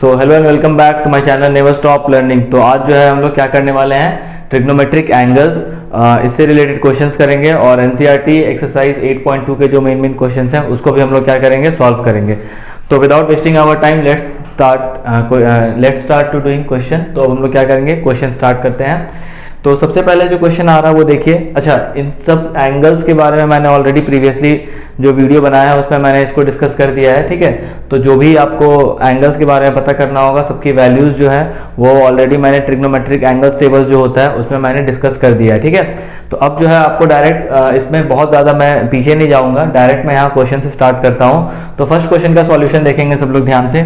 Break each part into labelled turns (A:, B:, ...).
A: So hello and welcome back to my channel never stop learning. तो आज जो है हम लोग क्या करने वाले हैं, ट्रिग्नोमेट्रिक एंगल्स इससे रिलेटेड क्वेश्चंस करेंगे और एनसीईआरटी एक्सरसाइज 8.2 के जो मेन क्वेश्चंस हैं उसको भी हम लोग क्या करेंगे, सॉल्व करेंगे। तो without wasting our time let's start to doing question. तो अब हम लोग क्या करेंगे, क्वेश्चन स्टार्ट करते हैं। तो सबसे पहले जो क्वेश्चन आ रहा है वो देखिए। अच्छा, इन सब एंगल्स के बारे में मैंने ऑलरेडी प्रीवियसली जो वीडियो बनाया है उसमें मैंने इसको डिस्कस कर दिया है, ठीक है। तो जो भी आपको एंगल्स के बारे में पता करना होगा, सबकी वैल्यूज जो है वो ऑलरेडी मैंने ट्रिग्नोमेट्रिक एंगल्स टेबल जो होता है उसमें मैंने डिस्कस कर दिया है, ठीक है। तो अब जो है आपको डायरेक्ट इसमें बहुत ज़्यादा मैं पीछे नहीं जाऊँगा, डायरेक्ट मैं यहाँ क्वेश्चन से स्टार्ट करता हूँ। तो फर्स्ट क्वेश्चन का सॉल्यूशन देखेंगे सब लोग ध्यान से।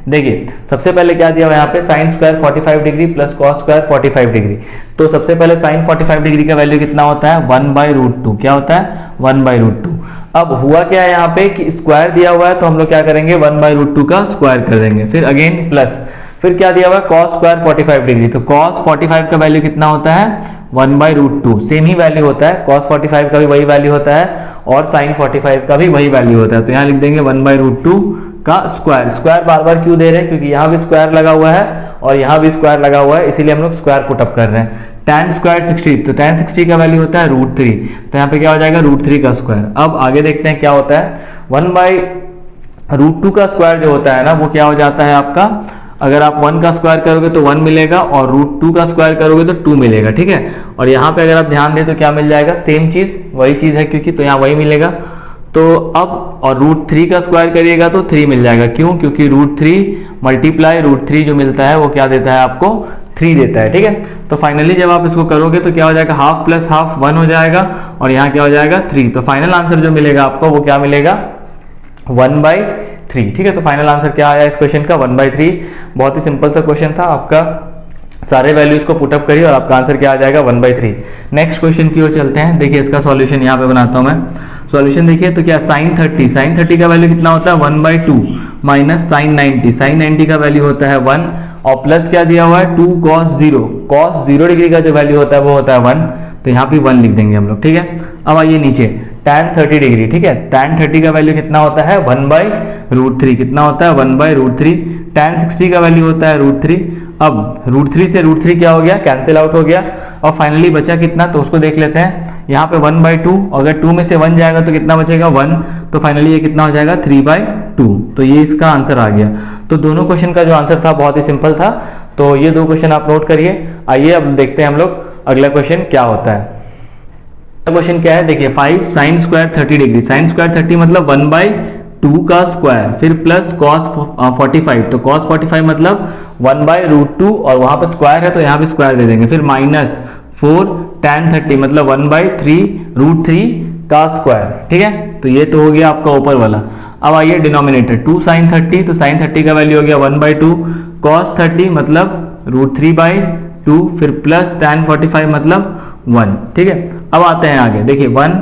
A: देखिए सबसे पहले क्या दिया हुआ है यहाँ पे, sine square 45 degree plus cos square 45 degree. तो सबसे पहले साइन 45 डिग्री का वैल्यू कितना होता है, 1/√2। क्या होता है, 1/√2। अब हुआ क्या है यहाँ पे कि स्क्वायर दिया हुआ है तो हम लोग क्या करेंगे, 1/√2 का स्क्वायर कर देंगे। फिर अगेन प्लस, फिर क्या दिया हुआ है, कॉस स्क्वायर 45 डिग्री। तो कॉस 45 का वैल्यू कितना होता है, 1/√2। सेम ही वैल्यू होता है, कॉस 45 का भी वही वैल्यू होता है और साइन 45 का भी वही वैल्यू होता है। तो यहाँ लिख देंगे 1/√2 का स्क्वायर। स्क्वायर बार बार क्यों दे रहे हैं, क्योंकि यहाँ भी स्क्वायर लगा हुआ है और यहाँ भी स्क्वायर लगा हुआ है, इसीलिए हम लोग स्क्वायर पुटअप कर रहे हैं। tan स्क्वायर 60, तो tan 60 का वैल्यू होता है √3। तो यहाँ पे क्या हो जाएगा, √3 का स्क्वायर। अब आगे देखते हैं क्या होता है, 1/√2 का स्क्वायर जो होता है ना वो क्या हो जाता है आपका, अगर आप 1 का स्क्वायर करोगे तो 1 मिलेगा और √2 का स्क्वायर करोगे तो 2 मिलेगा, ठीक है। और यहाँ पे अगर आप ध्यान दें तो क्या मिल जाएगा, सेम चीज वही चीज है क्योंकि, तो यहाँ वही मिलेगा। तो अब और √3 का स्क्वायर करिएगा तो 3 मिल जाएगा। क्यों, क्योंकि √3 मल्टीप्लाई √3 जो मिलता है वो क्या देता है आपको, 3 देता है, ठीक है। तो फाइनली जब आप इसको करोगे तो क्या हो जाएगा, हाफ प्लस हाफ 1 हो जाएगा और यहाँ क्या हो जाएगा 3। तो फाइनल आंसर जो मिलेगा आपको वो क्या मिलेगा, 1/3, ठीक है। तो फाइनल आंसर क्या आया इस क्वेश्चन का, 1/3। बहुत ही सिंपल सा क्वेश्चन था आपका, सारे वैल्यूज को पुटअप करिए और आपका आंसर क्या आ जाएगा, 1/3। नेक्स्ट क्वेश्चन की ओर चलते हैं। देखिए इसका सॉल्यूशन यहाँ पे बनाता हूँ मैं। सॉल्यूशन देखिए तो क्या, साइन 30 का वैल्यू कितना होता है, 1/2 माइनस साइन 90 का वैल्यू होता है 1 और प्लस क्या दिया हुआ है, 2 cos 0 डिग्री का जो वैल्यू होता है वो होता है 1। तो यहाँ पे 1 लिख देंगे हम लोग, ठीक है। अब आइए नीचे, tan 30 डिग्री, ठीक है। tan 30 का वैल्यू कितना होता है, 1/√3। कितना होता है, 1/√3। tan 60 का वैल्यू होता है √3। अब √3 से √3 क्या हो गया, कैंसिल आउट हो गया और फाइनली बचा कितना, तो उसको देख लेते हैं। यहाँ पे 1/2, अगर 2 में से 1 जाएगा तो कितना बचेगा, 1। तो फाइनली ये कितना हो जाएगा, 3/2। तो ये इसका आंसर आ गया। तो दोनों क्वेश्चन का जो आंसर था बहुत ही सिंपल था। तो ये दो क्वेश्चन आप नोट करिए। आइए अब देखते हैं हम लोग अगला क्वेश्चन क्या होता है। क्वेश्चन क्या है, देखिए 5 sine square 30 degree. Sine square 30 मतलब 1/2 का स्क्वायर, फिर प्लस कॉस 45। तो कॉस 45 मतलब 1/√2 और वहां पर स्क्वायर है तो यहाँ पे स्क्वायर दे देंगे। फिर माइनस 4 tan 30 मतलब 1/3√3 का स्क्वायर, ठीक है। तो ये तो हो गया आपका ऊपर वाला। अब आइए डिनोमिनेटर, 2 sin 30, तो sin 30 का वैल्यू हो गया 1/2, cos 30 मतलब √3/2, फिर प्लस tan 45 मतलब 1, ठीक है। अब आते हैं आगे, देखिए 1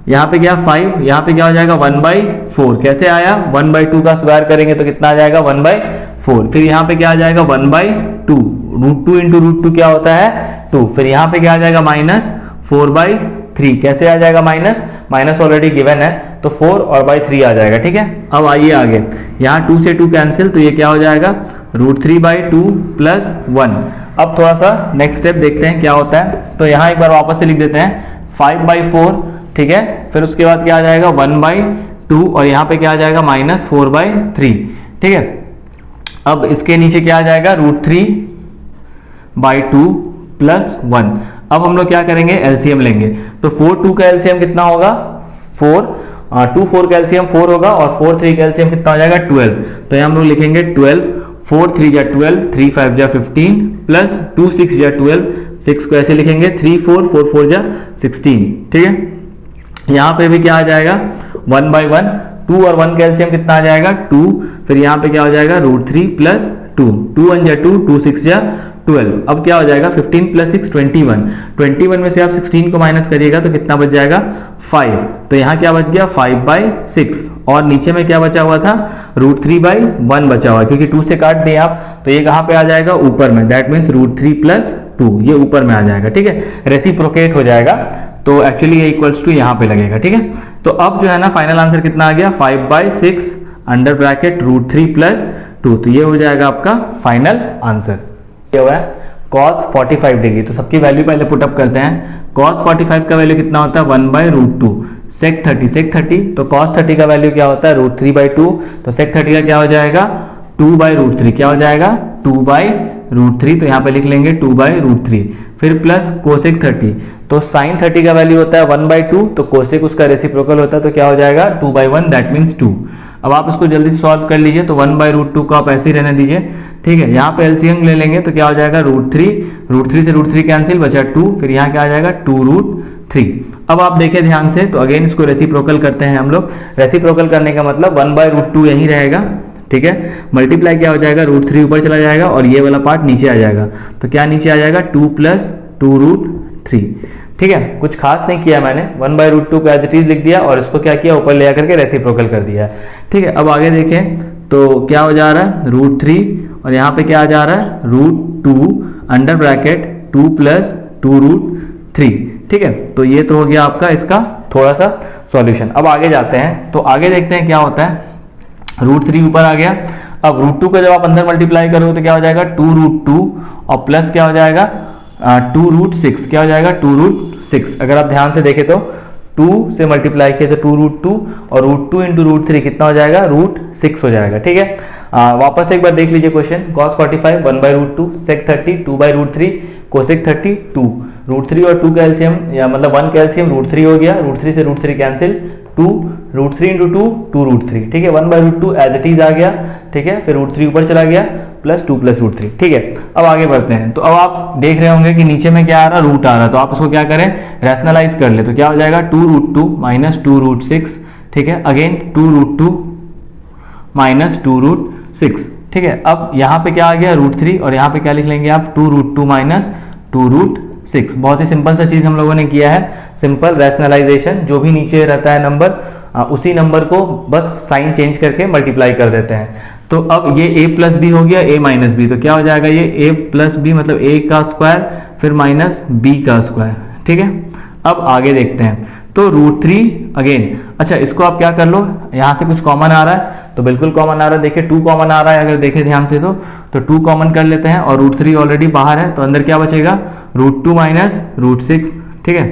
A: यहाँ पे क्या 5, यहाँ पे क्या हो जाएगा 1/4। कैसे आया, 1/2 का स्क्वायर करेंगे तो कितना आ जाएगा, 1/4। फिर यहाँ पे क्या आ जाएगा 1/2, √2 इंटू √2 क्या होता है 2। फिर यहाँ पे क्या आ जाएगा माइनस 4/3। कैसे आ जाएगा माइनस ऑलरेडी गिवन है तो 4 और /3 आ जाएगा, ठीक है। अब आइए आगे, यहाँ 2 से 2 कैंसिल तो ये क्या हो जाएगा, √3/2 प्लस 1। अब थोड़ा सा नेक्स्ट स्टेप देखते हैं क्या होता है। तो यहाँ एक बार वापस से लिख देते हैं 5/4, ठीक है। फिर उसके बाद क्या आ जाएगा 1/2 और यहाँ पे क्या आ जाएगा -4/3, ठीक है। अब इसके नीचे क्या आ जाएगा, √3/2 प्लस 1। अब हम लोग क्या करेंगे, एलसीएम लेंगे। तो 4 2 का एलसीएम कितना होगा, 2 4 का एलसीएम 4 होगा और 4 3 का एलसीएम कितना हो जाएगा 12। तो यहाँ हम लोग लिखेंगे 12, 4 3 जा 12, 3 5 जा 15 प्लस 2 6 जा 12। 6 को ऐसे लिखेंगे 3 4 4 4 जा 16, ठीक है। यहाँ पे भी क्या आ जाएगा 1/1, 2 और 1 का एलसीएम कितना आ जाएगा 2। फिर यहाँ पे क्या हो जाएगा √3 प्लस 2, 2 1 जा 2, 2 6 जा 12। अब क्या हो जाएगा 15 प्लस 6 21 में से आप 16 को माइनस करिएगा तो कितना बच जाएगा 5। तो यहाँ क्या बच गया 5/6 और नीचे में क्या बचा हुआ था, √3/1 बचा हुआ, क्योंकि 2 से काट दिए आप तो ये कहाँ पे आ जाएगा, ऊपर में। दैट मीन्स √3 प्लस 2 ये ऊपर में आ जाएगा, ठीक है। रेसिप्रोकेट हो जाएगा तो एक्चुअली ये इक्वल्स टू यहाँ पे लगेगा, ठीक है। तो अब जो है ना फाइनल आंसर कितना आ गया, 5/6 अंडर ब्रैकेट √3 प्लस 2। तो ये हो जाएगा आपका फाइनल आंसर। क्या हुआ है cos 45 डिग्री, तो सबकी वैल्यू पहले पुटअप करते हैं। cos 45 का वैल्यू कितना होता है 1/√2। sec 30 तो cos 30 का वैल्यू क्या होता है √3/2। तो sec 30 का क्या हो जाएगा 2/√3। क्या हो जाएगा 2/√3। तो यहाँ पे लिख लेंगे 2/√3। फिर प्लस कोसेक 30, तो साइन 30 का वैल्यू होता है 1/2। तो कोसेक उसका रेसिप्रोकल होता है, तो क्या हो जाएगा 2/1, दैट मीन्स 2। अब आप इसको जल्दी से सॉल्व कर लीजिए, तो 1/√2 को आप ऐसे ही रहने दीजिए, ठीक है। यहाँ पे एलसीएम ले लेंगे तो क्या हो जाएगा √3 से √3 कैंसिल, बचा 2। फिर यहाँ क्या आ जाएगा 2√3। अब आप देखिए ध्यान से, तो अगेन इसको रेसिप्रोकल करते हैं हम लोग। रेसिप्रोकल करने का मतलब 1/√2 यहीं रहेगा, ठीक है। मल्टीप्लाई क्या हो जाएगा √3 ऊपर चला जाएगा और ये वाला पार्ट नीचे आ जाएगा। तो क्या नीचे आ जाएगा 2 + 2√3, ठीक है। कुछ खास नहीं किया मैंने, 1/√2 को एज इट इज लिख दिया और इसको क्या किया ऊपर ले आकर के रेसिप्रोकल कर दिया, ठीक है। अब आगे देखें तो क्या हो जा रहा है √3 और यहाँ पे क्या आ जा रहा है √2 अंडर ब्रैकेट 2 + 2√3, ठीक है। तो ये तो हो गया आपका इसका थोड़ा सा सॉल्यूशन। अब आगे जाते हैं, तो आगे देखते हैं क्या होता है। √3 ऊपर आ गया। अब √2 को जब आप अंदर मल्टीप्लाई करोगे तो क्या हो जाएगा 2√2 और प्लस क्या हो जाएगा 2√6। क्या हो जाएगा 2√6। अगर आप ध्यान से देखें तो 2 से मल्टीप्लाई किए तो 2√2 और √2 × √3 कितना हो जाएगा √6 हो जाएगा, ठीक है। वापस एक बार देख लीजिए क्वेश्चन। cos 45 1/√2, sec 30 2/√3, cosec 30 2। √3 और 2 का एलसीएम या मतलब 1 का एलसीएम √3 हो गया, √3 से √3 कैंसिल, 2 √3 × 2 2√3, ठीक है। 1/√2 एज इट इज आ गया, ठीक है। फिर √3 ऊपर चला गया प्लस 2 + √3, ठीक है। अब आगे बढ़ते हैं, तो अब आप देख रहे होंगे कि नीचे में क्या आ रहा है रूट आ रहा है, तो आप उसको क्या करें रैशनलाइज कर ले। तो क्या हो जाएगा 2√2 - 2√6, ठीक है। अगेन 2√2 - 2√6, ठीक है। अब यहाँ पे क्या आ गया √3 और यहाँ पे क्या लिख लेंगे आप 2√2 - 2√6। बहुत ही सिंपल सा चीज हम लोगों ने किया है, सिंपल रैशनलाइजेशन। जो भी नीचे रहता है नंबर उसी नंबर को बस साइन चेंज करके मल्टीप्लाई कर देते हैं। तो अब ये a + b हो गया, a - b, तो क्या हो जाएगा ये a + b मतलब a का स्क्वायर फिर माइनस b का स्क्वायर, ठीक है। अब आगे देखते हैं, तो √3 अगेन, अच्छा इसको आप क्या कर लो, यहाँ से कुछ कॉमन आ रहा है तो बिल्कुल कॉमन आ रहा है। देखिए 2 कॉमन आ रहा है, अगर देखें ध्यान से तो 2 कॉमन कर लेते हैं और √3 ऑलरेडी बाहर है, तो अंदर क्या बचेगा √2 - √6, ठीक है।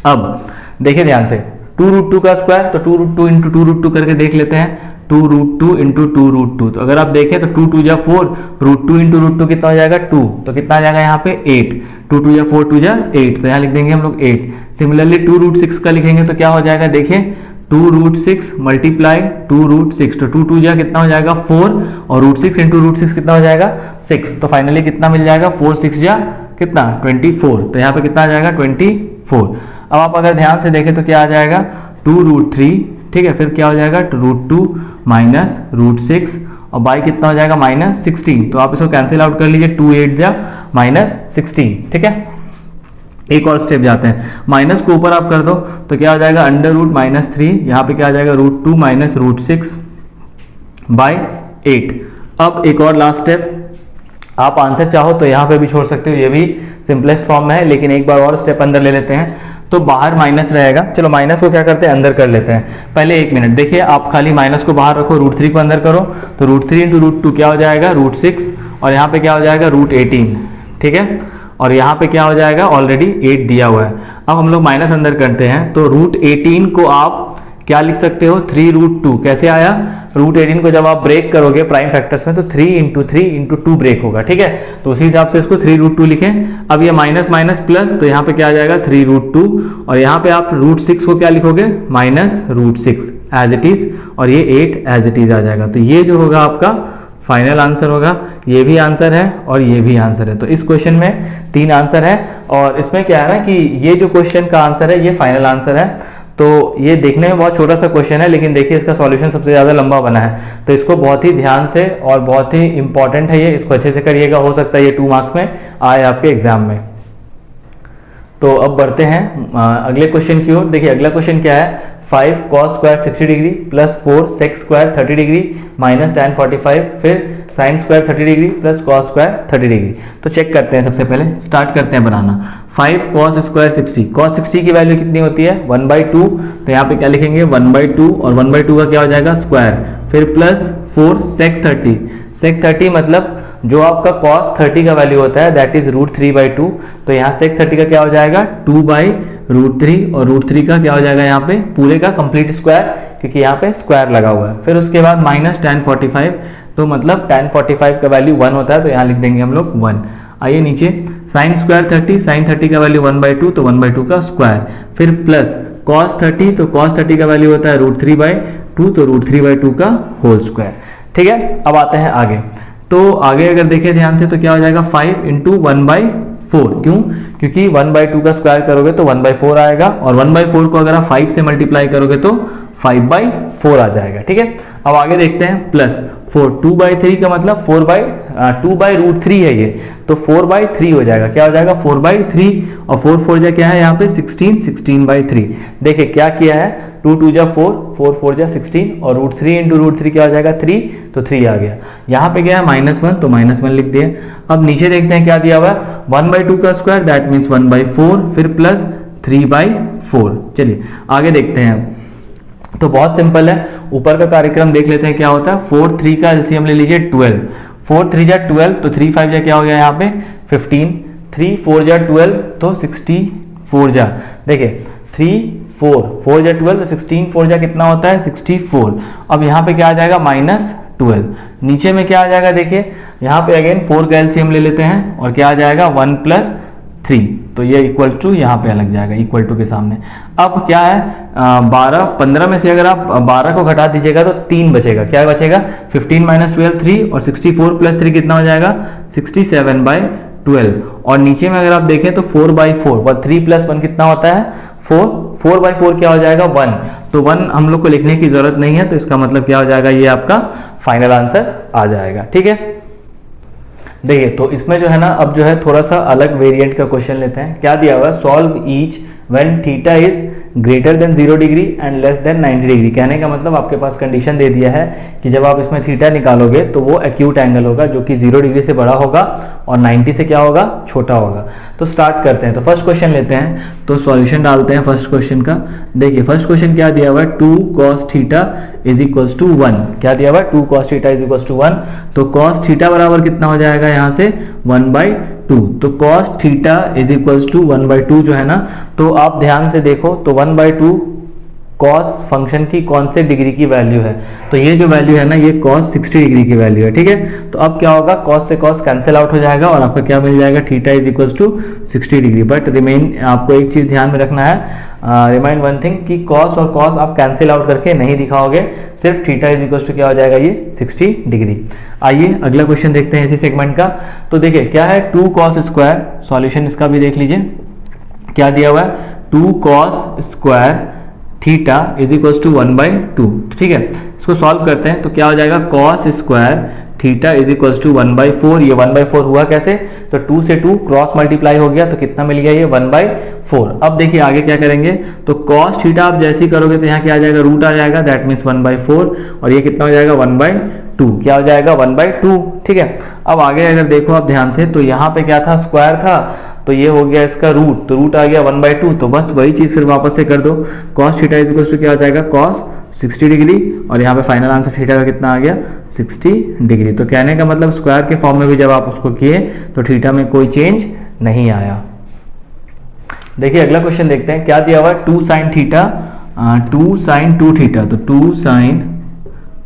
A: अब देखिए ध्यान से 2√2 का स्क्वायर, तो 2√2 × 2√2 करके देख लेते हैं। 2√2 × 2√2, तो अगर आप देखें तो 2 × 2 = 4, √2 × √2 कितना हो जाएगा 2, तो कितना आ जाएगा यहाँ पे 8, 2 × 2 = 4, 2 = 8, तो यहाँ लिख देंगे हम लोग 8। सिमिलरली 2√6 का लिखेंगे तो क्या हो जाएगा, देखिए 2√6 × 2√6, तो 2 × 2 = कितना हो जाएगा 4 और √6 × √6 कितना हो जाएगा 6, तो फाइनली कितना मिल जाएगा 4 6 = कितना 24, तो यहाँ पे कितना आ जाएगा 24। अब आप अगर ध्यान से देखें तो क्या आ जाएगा 2√3, ठीक है। फिर क्या हो जाएगा √2 - √6 और बाई कितना हो जाएगा -16, तो आप इसको कैंसिल आउट कर लीजिए, 2 8 = -16, ठीक है। एक और स्टेप जाते हैं, माइनस को ऊपर आप कर दो तो क्या हो जाएगा √-3, यहाँ पे क्या आ जाएगा √2 - √6 / 8। अब एक और लास्ट स्टेप, आप आंसर चाहो तो यहाँ पे भी छोड़ सकते हो, ये भी सिंपलेस्ट फॉर्म में है, लेकिन एक बार और स्टेप अंदर ले लेते हैं। तो बाहर माइनस रहेगा, चलो माइनस को क्या करते हैं अंदर कर लेते हैं। पहले 1 मिनट देखिए, आप खाली माइनस को बाहर रखो, √3 को अंदर करो, तो √3 × √2 क्या हो जाएगा √6 और यहाँ पे क्या हो जाएगा √18, ठीक है। और यहाँ पे क्या हो जाएगा ऑलरेडी 8 दिया हुआ है। अब हम लोग माइनस अंदर करते हैं, तो √18 को आप क्या लिख सकते हो 3√2, कैसे आया √18 को जब आप ब्रेक करोगे प्राइम फैक्टर्स में तो 3 × 3 × 2 ब्रेक होगा, ठीक है। तो उसी हिसाब से इसको 3√2 लिखें। अब ये माइनस माइनस प्लस, तो यहाँ पे क्या आ जाएगा 3√2 और यहाँ पे आप √6 को क्या लिखोगे -√6 एज इट इज, और ये 8 एज इट इज आ जाएगा। तो ये जो होगा आपका फाइनल आंसर होगा, ये भी आंसर है और ये भी आंसर है। तो इस क्वेश्चन में 3 आंसर है और इसमें क्या है ना कि ये जो क्वेश्चन का आंसर है ये फाइनल आंसर है। तो ये देखने में बहुत छोटा सा क्वेश्चन है, लेकिन देखिए इसका सॉल्यूशन सबसे ज़्यादा लंबा बना है, तो इसको बहुत ही ध्यान से और बहुत ही इंपॉर्टेंट है ये, इसको अच्छे से करिएगा, हो सकता है ये 2 मार्क्स में आए आपके एग्जाम में। तो अब बढ़ते हैं अगले क्वेश्चन की ओर। देखिए अगला क्वेश्चन क्या है, 5 cos² 60 degree +4 sec² 30 degree -tan 45, फिर sine square 30 degree plus cos square 30 degree. तो चेक करते हैं, सबसे पहले स्टार्ट करते हैं बनाना। 5 कॉस स्क्वायर 60, कॉस 60 की वैल्यू कितनी होती है 1/2, तो यहाँ पे क्या लिखेंगे 1/2 और 1/2 का क्या हो जाएगा स्क्वायर, फिर प्लस 4 सेक 30, सेक 30 मतलब जो आपका cos 30 का वैल्यू होता है दैट इज √3/2, तो यहाँ सेक 30 का क्या हो जाएगा 2/√3 और √3 का क्या हो जाएगा यहाँ पे पूरे का कंप्लीट स्क्वायर, क्योंकि यहाँ पे स्क्वायर लगा हुआ है। फिर उसके बाद माइनस tan 45, तो मतलब tan 45 का वैल्यू 1 होता है, तो यहाँ लिख देंगे हम लोग 1। आइए नीचे साइन स्क्वायर 30, साइन 30 का वैल्यू 1/2, तो 1/2 का स्क्वायर, फिर प्लस cos 30, तो cos 30 का वैल्यू होता है √3/2, तो √3/2 का होल स्क्वायर। ठीक है, अब आते हैं आगे। तो आगे अगर देखें ध्यान से तो क्या हो जाएगा 5 × 1/4, क्यों, क्योंकि 1/2 का स्क्वायर करोगे तो 1/4 आएगा, और 1/4 को अगर आप 5 से मल्टीप्लाई करोगे तो 5/4 आ जाएगा। ठीक है, अब आगे देखते हैं प्लस 4, 2/3 का मतलब 2/√3 है ये, तो 4/3 हो जाएगा, क्या हो जाएगा 4/3, और 4 4 जा क्या है यहाँ पे 16, 16/3। देखिए क्या किया है 2 2 जा 4, 4 4 जा 16, और √3 × √3 क्या हो जाएगा 3, तो 3 आ गया। यहाँ पे क्या है -1, तो -1 लिख दिए। अब नीचे देखते हैं क्या दिया हुआ है 1/2 का स्क्वायर दैट मीन्स 1/4, फिर प्लस 3/4। चलिए आगे देखते हैं, तो बहुत सिंपल है, ऊपर का कार्यक्रम देख लेते हैं क्या होता है। 4 3 का एलसीएम ले लीजिए 12, 4 3 जा 12, तो 3 5 जा क्या हो गया यहाँ पे 15, 3 4 जा 12, तो 64 जा, देखिए 3 4 4 जा 12, तो 16 4 जा कितना होता है 64। अब यहाँ पे क्या आ जाएगा -12, नीचे में क्या आ जाएगा देखिए यहाँ पे अगेन 4 का एलसीएम ले लेते हैं, और क्या आ जाएगा 1 + 3, तो ये इक्वल टू यहाँ पे अलग जाएगा इक्वल टू के सामने। अब क्या है 12 15 में से अगर आप 12 को घटा दीजिएगा तो 3 बचेगा, क्या बचेगा 15 - 12 3, और 64 + 3 कितना हो जाएगा 67/12, और नीचे में अगर आप देखें तो 4/4, 3 + 1 कितना होता है 4, 4/4 क्या हो जाएगा 1, तो 1 हम लोग को लिखने की जरूरत नहीं है, तो इसका मतलब क्या हो जाएगा ये आपका फाइनल आंसर आ जाएगा। ठीक है, देखिए तो इसमें जो है ना अब जो है थोड़ा सा अलग वेरिएंट का क्वेश्चन लेते हैं। क्या दिया हुआ है solve each when theta is greater than 0 degree and less than 90 degree. कहने का मतलब आपके पास कंडीशन दे दिया है कि जब आप इसमें थीटा निकालोगे तो वो एक्यूट एंगल होगा जो कि 0 डिग्री से बड़ा होगा और 90 से क्या होगा छोटा होगा। तो स्टार्ट करते हैं, तो फर्स्ट क्वेश्चन लेते हैं, तो सॉल्यूशन डालते हैं फर्स्ट क्वेश्चन का। देखिए फर्स्ट क्वेश्चन क्या दिया हुआ है 2 cos theta is equals to 1, क्या दिया हुआ है 2 cos theta is equals to 1, तो cos थीटा बराबर कितना हो जाएगा यहाँ से 1/2, तो cos theta is equals to 1/2 जो है ना, तो आप ध्यान से देखो तो 1/2 cos फंक्शन की कौन से डिग्री की वैल्यू है, तो ये जो वैल्यू है ना ये cos 60 डिग्री की वैल्यू है। ठीक है, तो अब क्या होगा cos से cos कैंसिल आउट हो जाएगा और आपका क्या मिल जाएगा theta is equals to 60 degree. But remain आपको एक चीज ध्यान में रखना है, रिमाइंड वन थिंग कि cos और cos आप कैंसिल आउट करके नहीं दिखाओगे, सिर्फ थीटा इज इक्वल्स टू क्या हो जाएगा ये 60 डिग्री। आइए अगला क्वेश्चन देखते हैं इसी सेगमेंट का। तो देखिए क्या है 2 cos स्क्वायर, सॉल्यूशन इसका भी देख लीजिए क्या दिया हुआ है 2 cos square theta is equals to 1/2। ठीक है, इसको सॉल्व करते हैं तो क्या हो जाएगा cos square theta is equals to 1/4। ये 1/4 हुआ कैसे, तो 2 से 2 क्रॉस मल्टीप्लाई हो गया तो कितना मिल गया ये 1/4। अब देखिए आगे क्या करेंगे, तो cos थीटा आप जैसे ही करोगे तो यहाँ क्या आ जाएगा रूट आ जाएगा दैट मीन्स 1/4, और ये कितना हो जाएगा 1/2, क्या हो जाएगा 1/2। ठीक है, अब आगे अगर देखो आप ध्यान से तो यहाँ पे क्या था स्क्वायर था, तो ये हो गया इसका रूट, तो रूट आ गया 1/2, तो बस वही चीज फिर वापस से कर दो cos theta is equals to क्या हो जाएगा cos 60 डिग्री, और यहाँ पे फाइनल आंसर थीटा का कितना आ गया 60 डिग्री। तो कहने का मतलब स्क्वायर के फॉर्म में भी जब आप उसको किए तो थीटा में कोई चेंज नहीं आया। देखिए अगला क्वेश्चन देखते हैं क्या दिया हुआ है 2 sin थीटा 2 sin 2 थीटा, तो 2 sin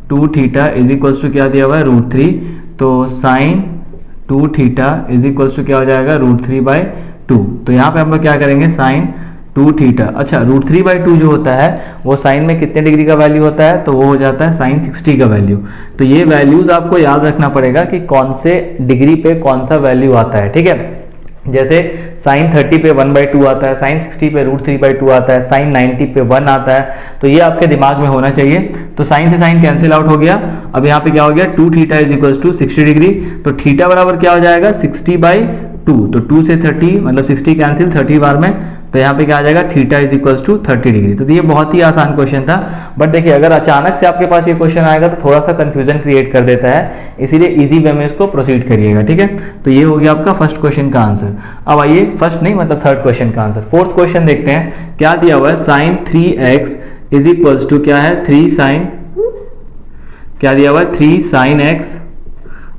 A: 2 theta is equals to क्या दिया हुआ है √3, तो sin 2 theta is equals to क्या हो जाएगा √3/2। तो यहाँ पे हम लोग क्या करेंगे sin 2 थीटा, अच्छा √3/2 जो होता है वो साइन में कितने डिग्री का वैल्यू होता है, तो वो हो जाता है sin 60 का वैल्यू। तो ये वैल्यूज आपको याद रखना पड़ेगा कि कौन से डिग्री पे कौन सा वैल्यू आता है। ठीक है, जैसे sin 30 पे 1/2 आता है, sin 60 पे √3/2 आता है, sin 90 पे 1 आता है, तो ये आपके दिमाग में होना चाहिए। तो sin से sin कैंसिल आउट हो गया, अब यहाँ पे क्या हो गया 2 theta is equals to 60 degree, तो थीटा बराबर क्या हो जाएगा 60/2, तो 2 से 30 मतलब 60 कैंसिल 30 बार में तो यहाँ पे क्या आ जाएगा, theta is equal to 30 degree. तो ये बहुत ही आसान क्वेश्चन था, बट देखिए अगर अचानक से आपके पास ये क्वेश्चन आएगा तो थोड़ा सा कंफ्यूजन क्रिएट कर देता है, इसीलिए इजी वे में इसको प्रोसीड करिएगा, ठीक है। तो ये हो गया आपका फर्स्ट क्वेश्चन का आंसर। अब आइए, फर्स्ट नहीं मतलब थर्ड क्वेश्चन का आंसर। फोर्थ क्वेश्चन देखते हैं क्या दिया हुआ है, sign 3x is equals to क्या है, 3 साइन, क्या दिया हुआ है, 3 sine x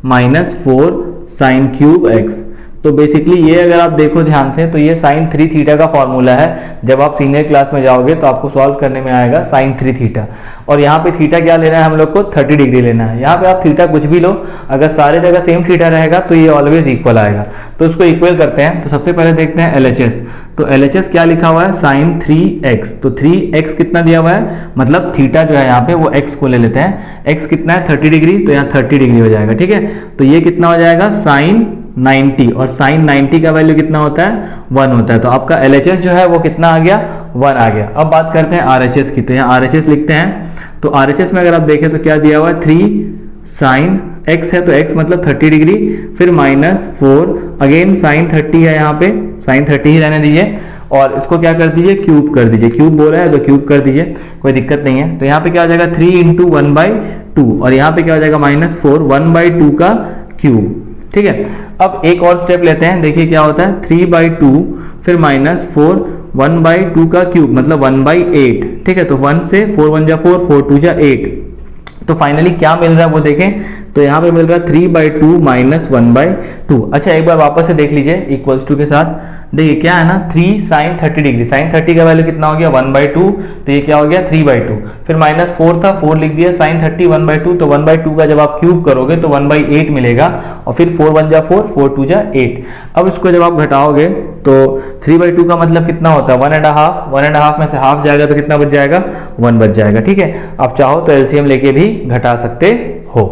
A: minus 4 sine cube x। तो बेसिकली ये अगर आप देखो ध्यान से तो ये साइन 3 थीटा का फॉर्मूला है। जब आप सीनियर क्लास में जाओगे तो आपको सॉल्व करने में आएगा साइन 3 थीटा, और यहाँ पे थीटा क्या लेना है हम लोग को, 30 डिग्री लेना है। यहाँ पे आप थीटा कुछ भी लो, अगर सारे जगह सेम थीटा रहेगा तो ये ऑलवेज इक्वल आएगा। तो इसको इक्वल करते हैं। तो सबसे पहले देखते हैं LHS। तो LHS क्या लिखा हुआ है, साइन 3x। तो 3x कितना दिया हुआ है, मतलब थीटा जो है यहाँ पे वो x को ले लेते हैं, x कितना है 30 डिग्री, तो यहाँ 30 डिग्री हो जाएगा, ठीक है। तो ये कितना हो जाएगा, साइन 90, और साइन 90 का वैल्यू कितना होता है, 1 होता है। तो आपका LHS जो है वो कितना आ गया, 1 आ गया। अब बात करते हैं RHS की। तो यहाँ RHS लिखते हैं। तो RHS में अगर आप देखें तो क्या दिया हुआ है, 3 साइन x है, तो x मतलब 30 डिग्री, फिर माइनस 4, अगेन साइन 30 है, यहाँ पे साइन 30 ही रहने दीजिए, और इसको क्या कर दीजिए, क्यूब कर दीजिए। क्यूब बोला है तो क्यूब कर दीजिए, कोई दिक्कत नहीं है। तो यहाँ पे क्या हो जाएगा, 3 इंटू 1/2, और यहाँ पे क्या हो जाएगा, माइनस 4, 1/2 का क्यूब, ठीक है। अब एक और स्टेप लेते हैं, देखिए क्या होता है, 3/2 फिर माइनस 4, 1/2 का क्यूब मतलब 1/8, ठीक है। तो 1 से 4 1 जा 4, 4 2 जा 8। तो फाइनली क्या मिल रहा है वो देखें, तो यहाँ पे मिल रहा है 3/2 माइनस 1/2। अच्छा एक बार वापस से देख लीजिए इक्वल्स टू के साथ। देखिए क्या है ना, 3 साइन 30 डिग्री, साइन 30 का वैल्यू कितना हो गया, 1/2, तो ये क्या हो गया 3/2। फिर माइनस 4 था, 4 लिख दिया, साइन 30 1/2, तो 1/2 का जब आप क्यूब करोगे तो 1/8 मिलेगा, और फिर 4 1 जा 4, 4 2 जा 8। अब इसको जब आप घटाओगे तो 3/2 का मतलब कितना होता है, 1.5, 1.5 में से हाफ जाएगा तो कितना बच जाएगा, 1 बच जाएगा, ठीक है। आप चाहो तो एलसीएम लेके भी घटा सकते हो।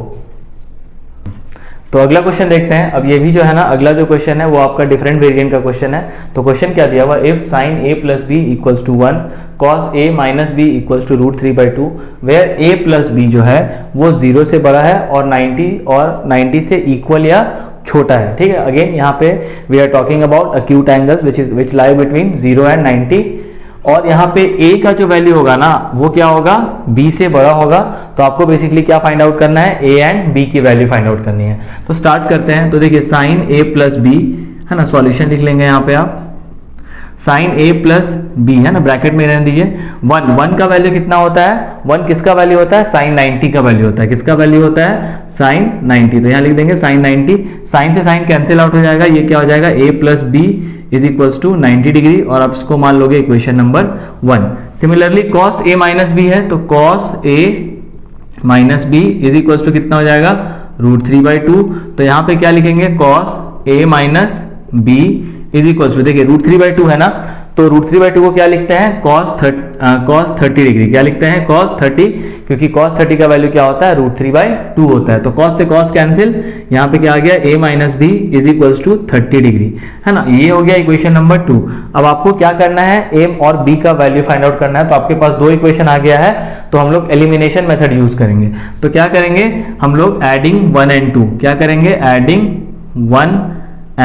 A: तो अगला क्वेश्चन देखते हैं। अब ये भी जो है ना, अगला जो क्वेश्चन है वो आपका डिफरेंट वेरिएंट का क्वेश्चन है। तो क्वेश्चन क्या दिया हुआ, if sine a plus B equals to 1 cos a minus B equals to √3/2 where a plus B जो है वो 0 से बड़ा है और 90 से इक्वल या छोटा है, ठीक है। अगेन यहाँ पे we are talking about acute angles which lie between 0 and 90, और यहाँ पे a का जो वैल्यू होगा ना वो क्या होगा, b से बड़ा होगा। तो आपको बेसिकली क्या फाइंड आउट करना है, a एंड b की वैल्यू फाइंड आउट करनी है। तो स्टार्ट करते हैं। तो देखिए साइन a प्लस बी है ना, सॉल्यूशन लिख लेंगे यहाँ पे आप, साइन a प्लस बी है ना, ब्रैकेट में रहने दीजिए। 1 का वैल्यू कितना होता है, 1 किसका वैल्यू होता है, साइन 90 का वैल्यू होता है। किसका वैल्यू होता है, साइन 90। तो यहाँ लिख देंगे साइन 90, साइन से साइन कैंसिल आउट हो जाएगा, ये क्या हो जाएगा, a plus B is equals to 90 degree, और आप इसको मान लोगे equation number 1। Similarly cos a minus B है, तो cos a minus B is equals to कितना हो जाएगा, √3/2। तो यहाँ पे क्या लिखेंगे, cos a minus B is equals to, देखिए √3/2 है ना, तो √3/2 को क्या लिखते हैं, cos 30 डिग्री, क्या लिखते हैं, cos 30, क्योंकि cos 30 का वैल्यू क्या होता है, √3/2 होता है। तो cos से cos कैंसिल, यहाँ पे क्या आ गया, a minus B is equals to 30 degree, है ना। ये हो गया इक्वेशन नंबर 2। अब आपको क्या करना है, a और b का वैल्यू फाइंड आउट करना है। तो आपके पास 2 इक्वेशन आ गया है, तो हम लोग एलिमिनेशन मेथड यूज करेंगे। तो क्या करेंगे हम लोग, एडिंग 1 and 2, क्या करेंगे, एडिंग 1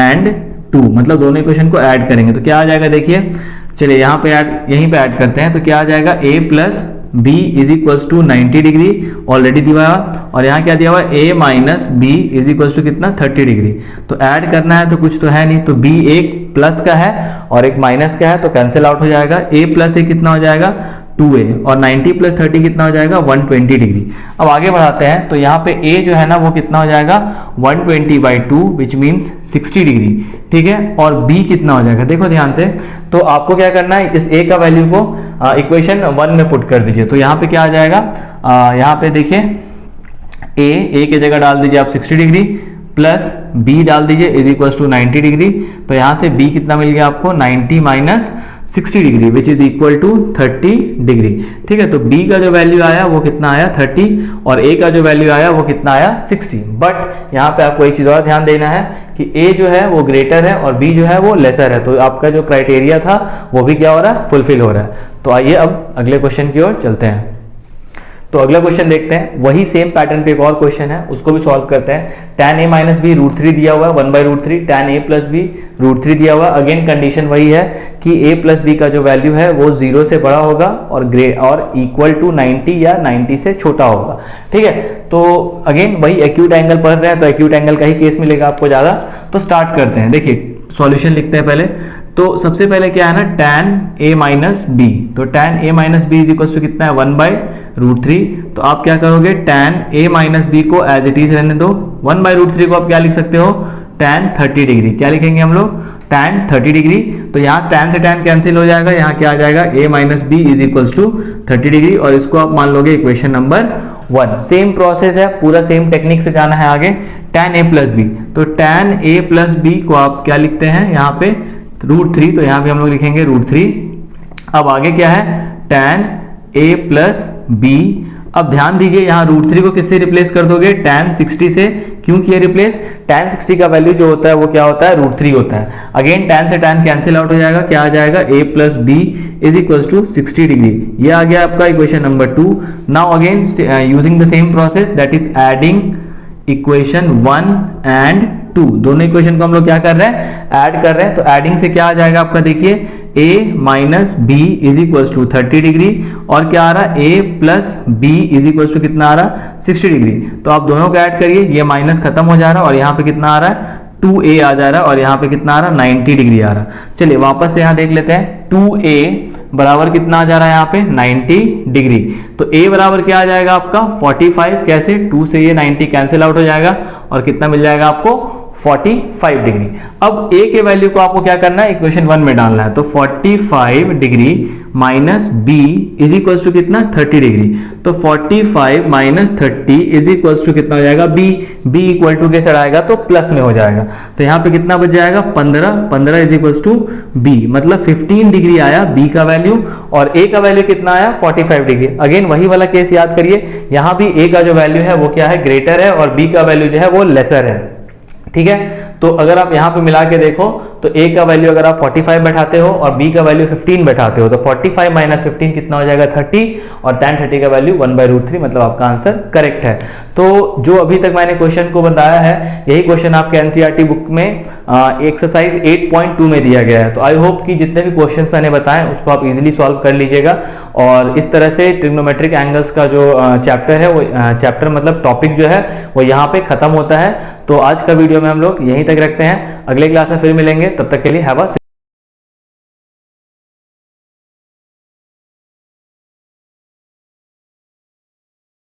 A: and 2, मतलब दोनों इक्वेशन को ऐड करेंगे। तो क्या आ जाएगा, देखिए चलिए यहाँ पे ऐड, यहीं पे ऐड करते हैं। तो क्या आ जाएगा, a plus B is equals to 90 degree already दिया हुआ, और यहाँ क्या दिया हुआ, a minus B is equals to कितना, 30 डिग्री। तो ऐड करना है तो कुछ तो है नहीं, तो b एक प्लस का है और एक माइनस का है, तो कैंसिल आउट हो जाएगा। a प्लस a कितना हो जाएगा, 2a, और 90 प्लस 30 कितना हो जाएगा, 120 डिग्री। अब आगे बढ़ाते हैं। तो यहाँ पे a जो है ना वो कितना हो जाएगा, 120/2 विच मीन्स 60 डिग्री, ठीक है। और b कितना हो जाएगा, देखो ध्यान से। तो आपको क्या करना है, इस a का वैल्यू को इक्वेशन 1 में पुट कर दीजिए। तो यहाँ पे क्या आ जाएगा, यहाँ पे देखिए a की जगह डाल दीजिए आप 60 डिग्री, प्लस b डाल दीजिए इज इक्वल टू 90 डिग्री। तो यहाँ से b कितना मिल गया आपको, 90 minus 60 degree which is equal to 30 degree, ठीक है। तो b का जो वैल्यू आया वो कितना आया, 30, और a का जो वैल्यू आया वो कितना आया, 60। बट यहाँ पे आपको एक चीज और ध्यान देना है कि a जो है वो ग्रेटर है और b जो है वो लेसर है। तो आपका जो क्राइटेरिया था वो भी क्या हो रहा है, फुलफिल हो रहा है। तो आइए अब अगले क्वेश्चन की ओर चलते हैं। तो अगला क्वेश्चन देखते हैं, वही सेम पैटर्न पे एक और क्वेश्चन है, उसको भी सॉल्व करते हैं। tan a minus B root 3 दिया हुआ है 1/√3, tan a plus B root 3 दिया हुआ है। अगेन कंडीशन वही है कि a प्लस बी का जो वैल्यू है वो 0 से बड़ा होगा और इक्वल टू 90 या 90 से छोटा होगा। ठीक है, तो अगेन वही एक्यूट एंगल पढ़ रहे हैं तो एक्यूट एंगल का ही केस मिलेगा आपको ज़्यादा। तो स्टार्ट करते हैं, देखिए सॉल्यूशन लिखते हैं पहले। तो सबसे पहले क्या है ना, tan a माइनस बी, तो tan a minus B is equal to कितना है 1/√3। तो आप क्या करोगे, tan a माइनस बी को एज इट इज रहने दो, 1/√3 को आप क्या लिख सकते हो, tan 30 डिग्री। क्या लिखेंगे हम लोग, tan 30 डिग्री। तो यहाँ tan से tan कैंसिल हो जाएगा, यहाँ क्या आ जाएगा a minus B is equal to 30 degree, और इसको आप मान लोगे इक्वेशन नंबर 1। सेम प्रोसेस है, पूरा सेम टेक्निक से जाना है आगे। tan a प्लस बी, तो tan a प्लस बी को आप क्या लिखते हैं यहाँ पे √3, तो यहाँ पे हम लोग लिखेंगे √3। अब आगे क्या है, tan a प्लस बी। अब ध्यान दीजिए यहाँ √3 को किससे रिप्लेस कर दोगे, tan 60 से। क्यों किया रिप्लेस, tan 60 का वैल्यू जो होता है वो क्या होता है, √3 होता है। अगेन tan से tan कैंसिल आउट हो जाएगा, क्या आ जाएगा, a plus B is equal to 60 degree. ये आ गया आपका equation number 2। Now again using the same process, that is adding equation 1 and 2, दोनों इक्वेशन को हम लोग क्या कर रहे हैं, ऐड कर रहे हैं। तो एडिंग से क्या आ जाएगा आपका, देखिए a minus B is equal to 30 degree, और क्या आ रहा है, a plus B is equal to कितना आ रहा, 60 डिग्री। तो आप दोनों को ऐड करिए, ये माइनस खत्म हो जा रहा है और यहाँ पे कितना आ रहा है, 2a आ जा रहा है, और यहाँ पे कितना आ रहा है, 90 डिग्री आ रहा है। चलिए वापस से यहाँ देख लेते हैं, 2a बराबर कितना आ जा रहा है यहाँ पे 90 डिग्री। तो a बराबर क्या आ जाएगा आपका 45, कैसे, 2 से ये 90 कैंसिल आउट हो जाएगा और कितना मिल जाएगा आपको 45 डिग्री। अब a के वैल्यू को आपको क्या करना है, इक्वेशन 1 में डालना है। तो 45 degree minus b is equal to कितना 30 डिग्री। तो 45 माइनस 30 इज इक्वल टू कितना हो जाएगा, b इक्वल टू के आएगा तो प्लस में हो जाएगा। तो यहाँ पे कितना बच जाएगा 15 इज इक्वल टू b, मतलब 15 डिग्री आया b का वैल्यू, और a का वैल्यू कितना आया 45 डिग्री। अगेन वही वाला केस याद करिए, यहाँ भी a का जो वैल्यू है वो क्या है, ग्रेटर है, और b का वैल्यू जो है वो लेसर है। ठीक है, तो अगर आप यहाँ पे मिला के देखो तो a का वैल्यू अगर आप 45 बैठाते हो और b का वैल्यू 15 बैठाते हो, तो 45 माइनस 15 कितना हो जाएगा 30, और tan 30 का वैल्यू 1/√3, मतलब आपका आंसर करेक्ट है। तो जो अभी तक मैंने क्वेश्चन को बताया है, यही क्वेश्चन आपके एनसीईआरटी बुक में एक्सरसाइज 8.2 में दिया गया है। तो आई होप कि जितने भी क्वेश्चन मैंने बताए उसको आप इजिली सॉल्व कर लीजिएगा, और इस तरह से ट्रिग्नोमेट्रिक एंगल्स का जो चैप्टर है वो चैप्टर मतलब टॉपिक जो है वो यहाँ पे खत्म होता है। तो आज का वीडियो में हम लोग यहीं तक रखते हैं, अगले क्लास में फिर मिलेंगे, तब तक के लिए हैव अ